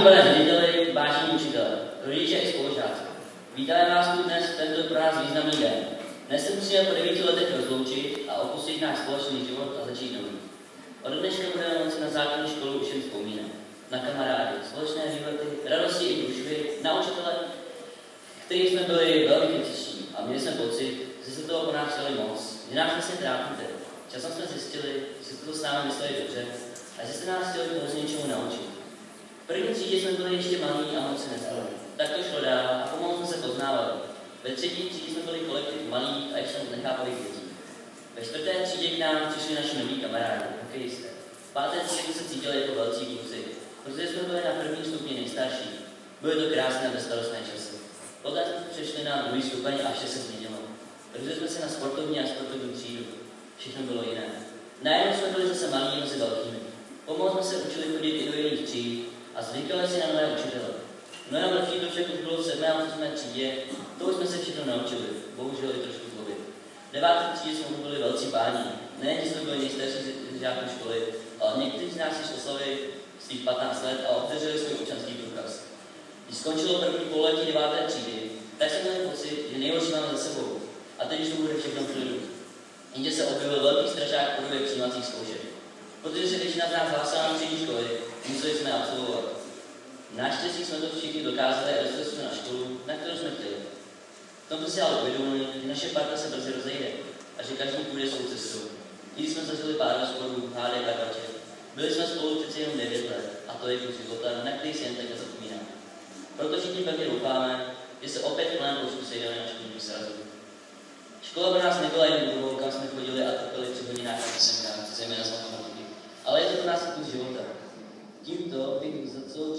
pane řediteli, vážení učitelé, rodiče i spolužáci, vítáme vás tu dnes v tento pro nás významný den. Dnes se musíme po 9 letech rozloučit a opustit náš společný život a začít nový. Od dneška budeme moci na základní školu už jen vzpomínat. Na kamarády, společné výlety, radosti i průšvihy, na učitele, kterých jsme byli velmi kritičtí a měli jsme pocit, že se toho po nás chtěli moc, že nás vlastně trápíte. Časem jsme zjistili, že jste to s námi mysleli dobře a že jste nás chtěli pouze něčemu naučit. V první třídě jsme byli ještě malí a moc se neznali. Tak to šlo dál a pomalu jsme se poznávali. Ve třetí třídě jsme byli kolektiv malých a ještě moc nechápavých dětí. Ve čtvrté třídě k nám přišli naši noví kamarádi, hokejisté. V páté třídě se cítili jako velcí kluci, protože jsme byli na prvním stupni nejstarší. Byly to krásné a bezstarostné časy. Poté jsme přešli na druhý stupeň a vše se změnilo. Protože jsme se na sportovní a sportovní třídu. Všechno bylo jiné. Najednou jsme byli zase malí mezi velkými. Pomalu jsme se učili chodit i do jiných tříd a zvykali si na nové učitele. Mnohem lepší to však už bylo v 7. a 8. třídě, to už jsme se všechno naučili, bohužel i trošku zlobit. V 9. třídě jsme byli velcí páni. Nejen, že jsme byli nejstarší z žáků školy, ale někteří z nás již oslavili svých 15 let a obdrželi svůj občanský průkaz. Když skončilo první pololetí 9. třídy, tak jsme měli pocit, že nejhorší máme za sebou. A teď už to bude všechno v klidu. Jenže se objevil velký strašák v podobě přijímacích zkoušek. Protože se většina z nás hlásila na střední školy, museli jsme absolvovat. Naštěstí jsme to všichni dokázali a dostali jsme na školu, na kterou jsme chtěli. V tomto si ale uvědomili, že naše parta se brzy rozejde a že každý půjde svou cestou. I když jsme zažili pár rozporů, hádek a kaček, byli jsme spolu přeci jenom 9 let a to je kus života, na který si jen tak nezapomíná. Proto všichni pevně doufáme, že se opět v plném počtu sejdeme na školním srazu. Škola pro nás nebyla jen budovou, kam jsme chodili a trpěli 3 hodinách na písemkách, zejména z matematiky, ale je to pro nás kus života. Tímto bych za celou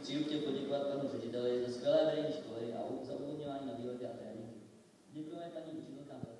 třídu chtěl poděkovat panu řediteli za skvělé vedení školy a za uvolňování na výlety a tréninky. Děkujeme paní učitelkám za